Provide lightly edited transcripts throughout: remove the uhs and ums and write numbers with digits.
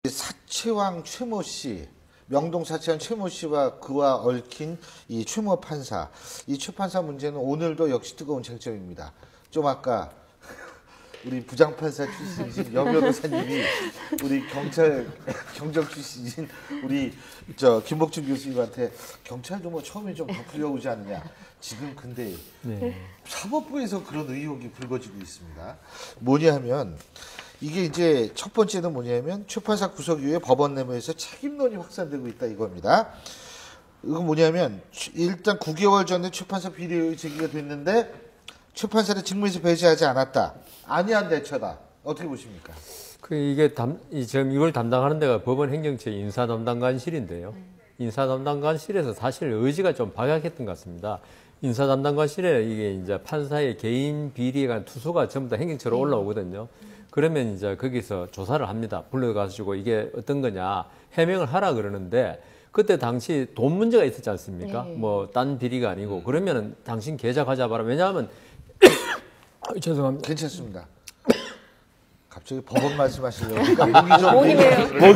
사채왕 최모 씨, 명동 사채왕 최모 씨와 그와 얽힌 이 최모 판사, 이 최 판사 문제는 오늘도 역시 뜨거운 쟁점입니다. 좀 아까 우리 부장판사 출신이신 여 변호사님이 우리 경찰 경정 출신이신 우리 김복준 교수님한테 경찰도 뭐 처음에 좀 덮으려고 오지 않느냐. 지금 근데 사법부에서 그런 의혹이 불거지고 있습니다. 뭐냐면 이게 이제 첫 번째는 뭐냐면 최 판사 구속 이후에 법원 내부에서 책임론이 확산되고 있다 이겁니다. 이건 뭐냐면 일단 9개월 전에 최 판사 비리 의혹이 제기가 됐는데 최 판사를 직무에서 배제하지 않았다. 안이한 대처다. 어떻게 보십니까? 이게 지금 이걸 담당하는 데가 법원 행정처 인사담당관실인데요. 인사담당관실에서 사실 의지가 좀 박약했던 것 같습니다. 인사담당관실에 이게 이제 판사의 개인 비리에 관한 투소가 전부 다 행정처로 올라오거든요. 그러면 이제 거기서 조사를 합니다. 불러가지고 이게 어떤 거냐 해명을 하라 그러는데 그때 당시 돈 문제가 있었지 않습니까? 뭐 딴 비리가 아니고 그러면은 당신 계좌 가져봐라. 왜냐하면 죄송합니다. 괜찮습니다. 갑자기 법원 말씀하시려고 목이 좀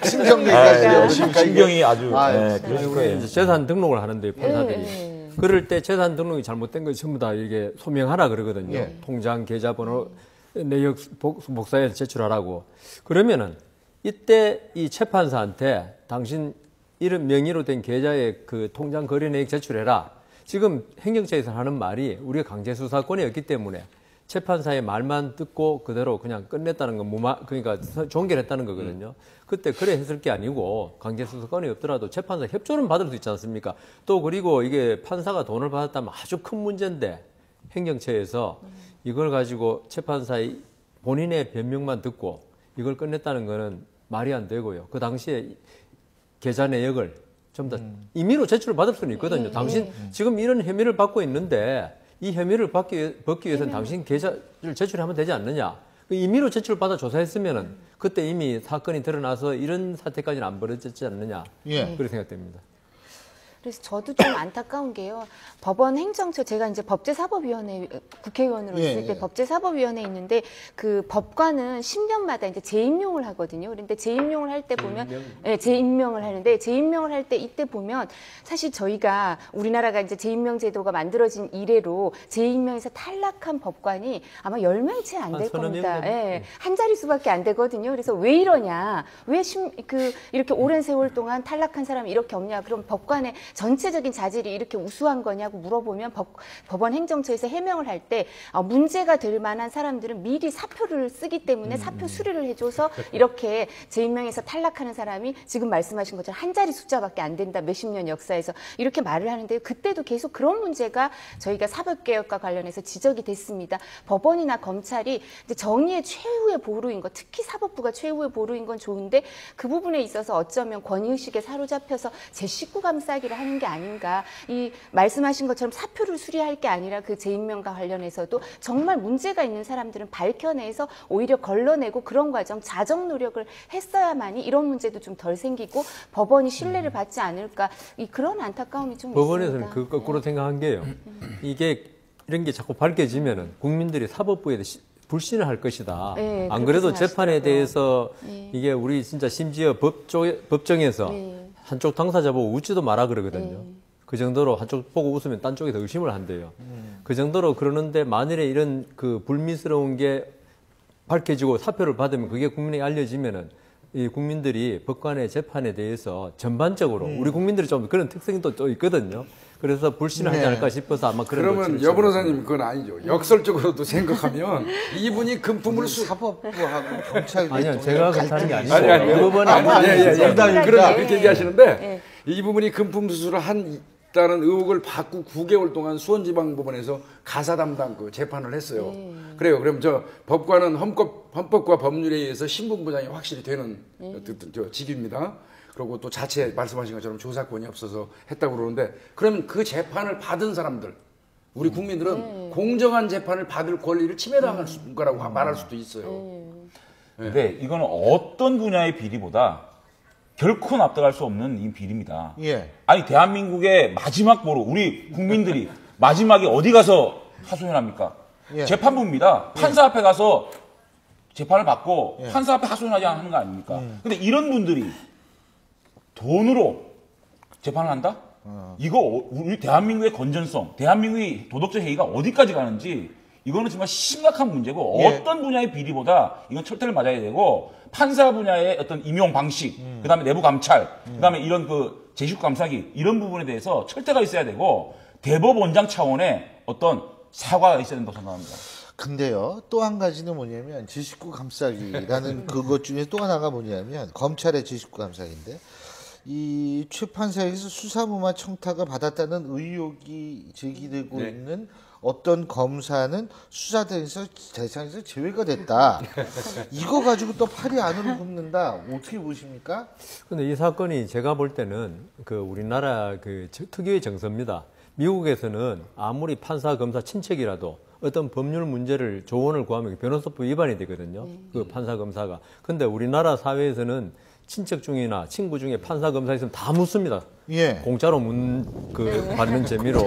신경 얘기하시려고 신경이 아주 우리 재산 등록을 하는데 판사들이 그럴 때 재산 등록이 잘못된 거 전부 다 이게 소명하라 그러거든요. 통장 계좌번호 내역 복사해서 제출하라고. 그러면은 이때 이 최 판사한테 당신 이름 명의로 된 계좌에 그 통장 거래 내역 제출해라. 지금 행정처에서 하는 말이 우리가 강제 수사권이 없기 때문에 최 판사의 말만 듣고 그대로 그냥 끝냈다는 건 그러니까 종결했다는 거거든요. 그때 그래 했을 게 아니고 강제 수사권이 없더라도 최 판사 협조는 받을 수 있지 않습니까? 또 그리고 이게 판사가 돈을 받았다면 아주 큰 문제인데 행정처에서 이걸 가지고 최 판사의 본인의 변명만 듣고 이걸 끝냈다는 거는 말이 안 되고요. 그 당시에 계좌 내역을 전부 다 임의로 제출을 받을 수는 있거든요. 당신 지금 이런 혐의를 받고 있는데 이 혐의를 벗기 위해서는 당신 계좌를 제출하면 되지 않느냐. 임의로 제출받아 조사했으면은 그때 이미 사건이 드러나서 이런 사태까지는 안 벌어졌지 않느냐. 그렇게 생각됩니다. 그래서 저도 좀 안타까운 게요. 법원 행정처 제가 이제 법제사법위원회 국회의원으로 있을 때 법제사법위원회에 있는데 그 법관은 10년마다 이제 재임용을 하거든요. 그런데 재임용을 할 때 보면 재임명을 하는데 재임명을 할 때 이때 보면 사실 저희가 우리나라가 이제 재임명 제도가 만들어진 이래로 재임명에서 탈락한 법관이 아마 10명이 채 안 될 겁니다. 한 자릿수밖에 안 되거든요. 그래서 왜 이러냐? 왜 이렇게 오랜 세월 동안 탈락한 사람이 이렇게 없냐? 그럼 법관의 전체적인 자질이 이렇게 우수한 거냐고 물어보면 법원 행정처에서 해명을 할 때 문제가 될 만한 사람들은 미리 사표를 쓰기 때문에 사표 수리를 해줘서 이렇게 재임명에서 탈락하는 사람이 지금 말씀하신 것처럼 한 자리 숫자밖에 안 된다. 몇십 년 역사에서 이렇게 말을 하는데 그때도 계속 그런 문제가 저희가 사법개혁과 관련해서 지적이 됐습니다. 법원이나 검찰이 이제 정의의 최후의 보루인 것, 특히 사법부가 최후의 보루인 건 좋은데 그 부분에 있어서 어쩌면 권위의식에 사로잡혀서 제 식구 감싸기를 하는 게 아닌가. 이 말씀하신 것처럼 사표를 수리할 게 아니라 그 재임명과 관련해서도 정말 문제가 있는 사람들은 밝혀내서 오히려 걸러내고 그런 과정 자정 노력을 했어야만이 이런 문제도 좀 덜 생기고 법원이 신뢰를 받지 않을까. 그런 안타까움이 좀 법원에서는 있습니다. 그 거꾸로 생각한 게요. 이게 이런 게 자꾸 밝혀지면은 국민들이 사법부에 불신을 할 것이다. 안 그래도 재판에 대해서 이게 우리 진짜 심지어 법정에서 한쪽 당사자 보고 웃지도 마라 그러거든요. 그 정도로 한쪽 보고 웃으면 딴 쪽이 더 의심을 한대요. 그 정도로 그러는데 만일에 이런 그 불미스러운 게 밝혀지고 사표를 받으면 그게 국민에게 알려지면은 이 국민들이 법관의 재판에 대해서 전반적으로 우리 국민들이 좀 그런 특성이 또 있거든요. 그래서 불신을 하지 않을까 싶어서 아마 그러면 여 변호사님 그건 아니죠. 역설적으로도 생각하면 이분이 금품을 사법부하고 경찰 아니요, 제가 그렇다는 게 아니고 그렇게 얘기하시는데 이 부분이 금품 수수를 했다는 의혹을 받고 9개월 동안 수원지방법원에서 가사 담당 그 재판을 했어요. 그래요. 그럼 저 법관은 헌법과 법률에 의해서 신분보장이 확실히 되는 직위입니다. 그리고 또 자체 말씀하신 것처럼 조사권이 없어서 했다고 그러는데 그러면 그 재판을 받은 사람들 우리 국민들은 공정한 재판을 받을 권리를 침해당할 거라고 말할 수도 있어요. 근데 이거는 어떤 분야의 비리보다 결코 납득할 수 없는 이 비리입니다. 아니 대한민국의 마지막 보루 우리 국민들이 마지막에 어디 가서 하소연합니까? 재판부입니다. 판사 앞에 가서 재판을 받고 판사 앞에 하소연하지 않는 거 아닙니까? 근데 이런 분들이 돈으로 재판을 한다? 이거 우리 대한민국의 건전성, 대한민국의 도덕적 해이가 어디까지 가는지 이거는 정말 심각한 문제고 어떤 분야의 비리보다 이건 철퇴를 맞아야 되고 판사 분야의 어떤 임용 방식, 그다음에 내부 감찰, 그다음에 이런 그 제19 감사기 이런 부분에 대해서 철퇴가 있어야 되고 대법원장 차원의 어떤 사과가 있어야 된다고 생각합니다. 근데요, 또 한 가지는 뭐냐면 제19 감사기라는 그것 중에 또 하나가 뭐냐면 검찰의 제19 감사기인데 이 최 판사에게서 수사무마 청탁을 받았다는 의혹이 제기되고 있는 어떤 검사는 수사 대상에서 제외가 됐다. 이거 가지고 또 팔이 안으로 굽는다. 어떻게 보십니까? 근데 이 사건이 제가 볼 때는 그 우리나라 그 특유의 정서입니다. 미국에서는 아무리 판사, 검사 친척이라도 어떤 법률 문제를 조언을 구하면 변호사법 위반이 되거든요. 그 판사, 검사가. 근데 우리나라 사회에서는 친척 중이나 친구 중에 판사, 검사 있으면 다 묻습니다. 공짜로 받는 재미로.